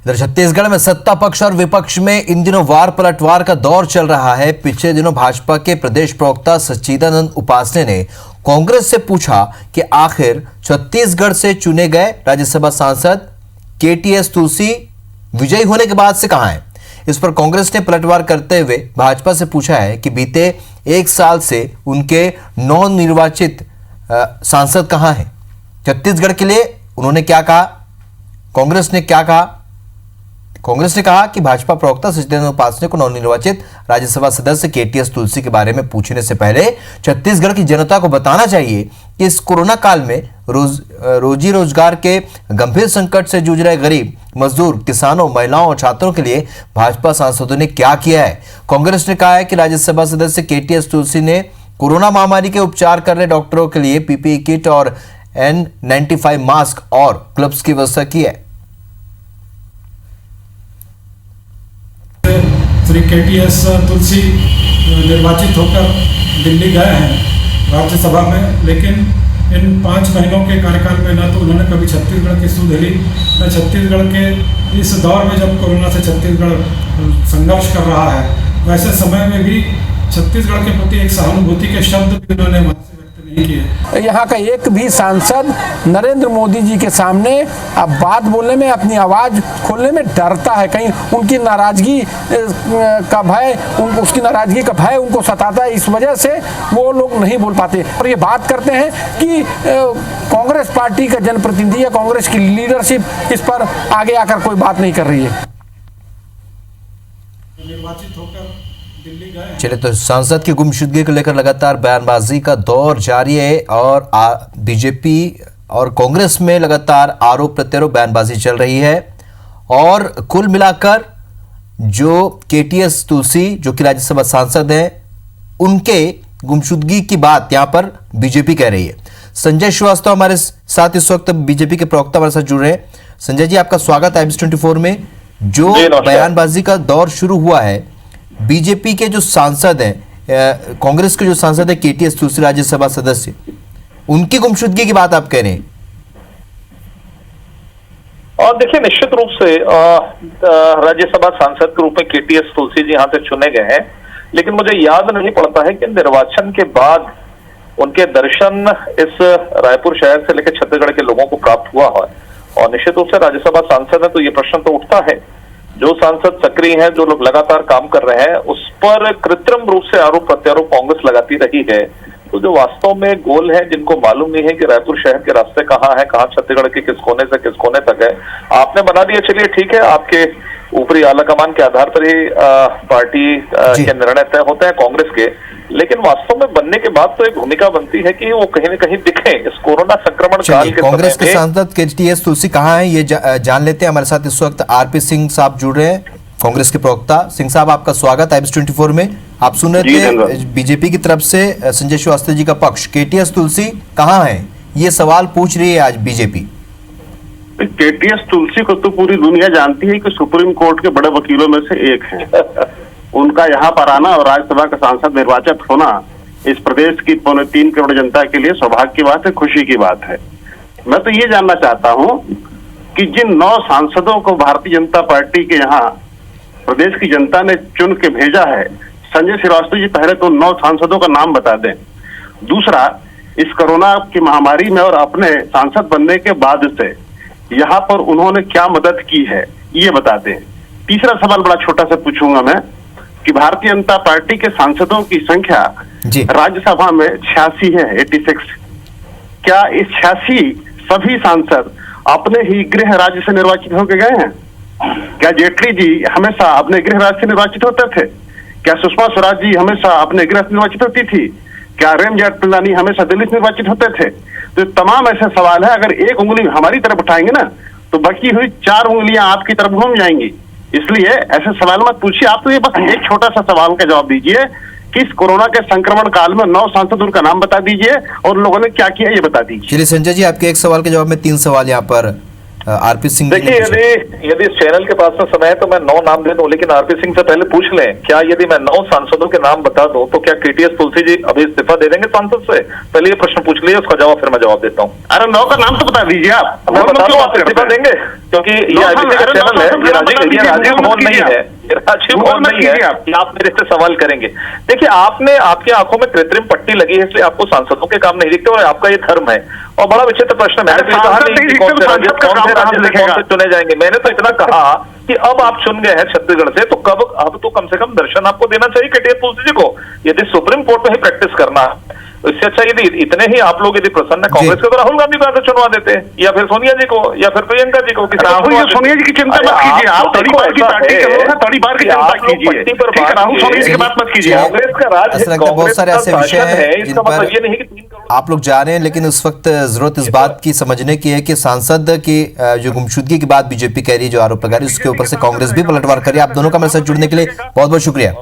इधर छत्तीसगढ़ में सत्ता पक्ष और विपक्ष में इन दिनों वार पलटवार का दौर चल रहा है। पिछले दिनों भाजपा के प्रदेश प्रवक्ता सच्चिदानंद उपासने ने कांग्रेस से पूछा कि आखिर छत्तीसगढ़ से चुने गए राज्यसभा सांसद केटीएस तुलसी विजयी होने के बाद से कहां हैं। इस पर कांग्रेस ने पलटवार करते हुए भाजपा से पूछा है कि बीते एक साल से उनके नवनिर्वाचित सांसद कहां हैं। छत्तीसगढ़ के लिए उन्होंने क्या कहा, कांग्रेस ने क्या कहा। कांग्रेस ने कहा कि भाजपा प्रवक्ता सच्चिदानंद उपासने को नवनिर्वाचित राज्यसभा सदस्य केटीएस तुलसी के बारे में पूछने से पहले छत्तीसगढ़ की जनता को बताना चाहिए कि इस कोरोना काल में रोजी रोजगार के गंभीर संकट से जूझ रहे गरीब, मजदूर, किसानों, महिलाओं और छात्रों के लिए भाजपा सांसदों ने क्या किया है। कांग्रेस ने कहा है कि राज्यसभा सदस्य केटीएस तुलसी ने कोरोना महामारी के उपचार कर रहे डॉक्टरों के लिए पीपीई किट और N95 मास्क और ग्लव्स की व्यवस्था की है। श्री केटीएस तुलसी निर्वाचित होकर दिल्ली गए हैं राज्यसभा में, लेकिन इन 5 महीनों के कार्यकाल में न तो उन्होंने कभी छत्तीसगढ़ की सुध ली, न छत्तीसगढ़ के इस दौर में जब कोरोना से छत्तीसगढ़ संघर्ष कर रहा है वैसे समय में भी छत्तीसगढ़ के प्रति एक सहानुभूति के शब्द भी उन्होंने वहाँ से व्यक्त नहीं किए। यहाँ का एक भी सांसद नरेंद्र मोदी जी के सामने अब बात बोलने में, अपनी आवाज खोलने में डरता है। कहीं उनकी नाराजगी का भय, उसकी नाराजगी का भय उनको सताता है, इस वजह से वो लोग नहीं बोल पाते। और ये बात करते हैं कि कांग्रेस पार्टी का जनप्रतिनिधि या कांग्रेस की लीडरशिप इस पर आगे आकर कोई बात नहीं कर रही है। निर्वाचित होकर चलिए, तो सांसद की गुमशुदगी को लेकर लगातार बयानबाजी का दौर जारी है और बीजेपी और कांग्रेस में लगातार आरोप प्रत्यारोप बयानबाजी चल रही है। और कुल मिलाकर जो केटीएस तुलसी जो कि राज्यसभा सांसद हैं, उनके गुमशुदगी की बात यहां पर बीजेपी कह रही है। संजय श्रीवास्तव हमारे साथ इस वक्त बीजेपी के प्रवक्ता हमारे साथ जुड़ रहे हैं। संजय जी, आपका स्वागत है IBS24 में। जो बयानबाजी का दौर शुरू हुआ है, बीजेपी के जो सांसद हैं, कांग्रेस के जो सांसद है केटीएस तुलसी राज्यसभा सदस्य, उनकी गुमशुदगी की बात आप कह रहे हैं। और देखिए, निश्चित रूप से राज्यसभा सांसद के रूप में केटीएस तुलसी जी यहाँ से चुने गए हैं, लेकिन मुझे याद नहीं पड़ता है कि निर्वाचन के बाद उनके दर्शन इस रायपुर शहर से लेकर छत्तीसगढ़ के लोगों को प्राप्त हुआ है। और निश्चित रूप से राज्यसभा सांसद है तो ये प्रश्न तो उठता है, जो सांसद सक्रिय हैं, जो लोग लगातार काम कर रहे हैं, उस पर कृत्रिम रूप से आरोप प्रत्यारोप कांग्रेस लगाती रही है। तो जो वास्तव में गोल है, जिनको मालूम नहीं है कि रायपुर शहर के रास्ते कहाँ है, कहाँ छत्तीसगढ़ के किस कोने से किस कोने तक है, आपने बना दिया। चलिए ठीक है, आपके ऊपरी आला कमान के आधार पर ही पार्टी के निर्णय तय होते हैं कांग्रेस के, लेकिन वास्तव में बनने के बाद तो एक भूमिका बनती है कि वो कहीं न कहीं दिखे इस कोरोना संक्रमण काल के। कांग्रेस के सांसद केटीएस तुलसी कहाँ हैं, ये जान लेते हैं। हमारे साथ इस वक्त आरपी सिंह साहब जुड़ रहे हैं, कांग्रेस के प्रवक्ता। सिंह साहब, आपका स्वागत है IBS24 में। आप सुन रहे थे बीजेपी की तरफ से संजय श्रीवास्तव जी का पक्ष, केटीएस तुलसी कहाँ है, ये सवाल पूछ रही है आज बीजेपी। केटीएस तुलसी को तो पूरी दुनिया जानती है कि सुप्रीम कोर्ट के बड़े वकीलों में से एक है। उनका यहाँ पर आना और राज्यसभा का सांसद निर्वाचित होना इस प्रदेश की 3.25 करोड़ जनता के लिए सौभाग्य की बात है, खुशी की बात है। मैं तो ये जानना चाहता हूँ कि जिन 9 सांसदों को भारतीय जनता पार्टी के यहाँ प्रदेश की जनता ने चुन के भेजा है, संजय श्रीवास्तव जी पहले तो 9 सांसदों का नाम बता दें। दूसरा, इस कोरोना की महामारी में और अपने सांसद बनने के बाद से यहाँ पर उन्होंने क्या मदद की है, ये बता दें। तीसरा सवाल बड़ा छोटा सा पूछूंगा मैं कि भारतीय जनता पार्टी के सांसदों की संख्या राज्यसभा में 86 है, 86। क्या इस 86 सभी सांसद अपने ही गृह राज्य से निर्वाचित होकर गए हैं? क्या जेटली जी हमेशा अपने गृह राज्य से निर्वाचित होते थे? क्या सुषमा स्वराज जी हमेशा अपने गृह से निर्वाचित होती थी? क्या रेम जेठमलानी हमेशा दिल्ली से निर्वाचित होते थे? तो तमाम ऐसे सवाल है। अगर एक उंगली हमारी तरफ उठाएंगे ना, तो बची हुई 4 उंगलियां आपकी तरफ घूम जाएंगी। इसलिए ऐसे सवाल मत पूछिए, आप तो ये बस एक छोटा सा सवाल का जवाब दीजिए कि इस कोरोना के संक्रमण काल में 9 सांसद, उनका नाम बता दीजिए और लोगों ने क्या किया ये बता दीजिए। चलिए संजय जी, आपके एक सवाल के जवाब में 3 सवाल यहाँ पर आरपी सिंह। देखिए, यदि इस चैनल के पास में समय है तो मैं 9 नाम दे दूं, लेकिन आरपी सिंह से पहले पूछ लें, क्या यदि मैं 9 सांसदों के नाम बता दूं तो क्या केटीएस तुलसी जी अभी इस्तीफा दे देंगे सांसद से? पहले ये प्रश्न पूछ लीजिए, उसका जवाब फिर मैं जवाब देता हूँ। अरे 9 का नाम तो बता दीजिए आप। मैं बता दूं, आप इस्तीफा देंगे? क्योंकि ये IBC का चैनल है, ये ये राजीव भवन नहीं है, ये राजीव भवन नहीं है कि आप मेरे से सवाल करेंगे। देखिए, आपने आपकी आंखों में कृत्रिम पट्टी लगी है, इसलिए आपको सांसदों के काम नहीं दिखते, और आपका ये धर्म है। और बड़ा विचित्र प्रश्न, मैंने तो कहा नहीं कि कौन से राज्य से चुने जाएंगे, मैंने तो इतना कहा कि अब आप चुन गए हैं छत्तीसगढ़ से, तो अब तो कम से कम दर्शन आपको देना चाहिए केटीएस तुलसी जी को। यदि सुप्रीम कोर्ट में ही प्रैक्टिस करना है, इससे अच्छा यदि इतने ही आप लोग यदि प्रसन्न है कांग्रेस को, तो राहुल गांधी को चुनवा देते हैं, या फिर सोनिया जी को, या फिर प्रियंका जी को। राहुल या सोनिया जी की चिंता मत कीजिए, आप थोड़ी बार की पार्टी के लोग हैं, थोड़ी बार की चिंता कीजिए, ठीक है? राहुल सोनिया जी की बात मत कीजिए। कांग्रेस का राज, ऐसा लगता है बहुत सारे ऐसे विषय हैं जिन इसका मतलब ये नहीं कि 3 करोड़ आप लोग जा रहे हैं, लेकिन उस वक्त जरूरत इस बात की समझने की है कि सांसद की जो गुमशुदगी की बात बीजेपी कह रही है, जो आरोप लगा रही है, उसके ऊपर से कांग्रेस भी पलटवार कर रही है। आप दोनों का मेरे साथ जुड़ने के लिए बहुत बहुत शुक्रिया।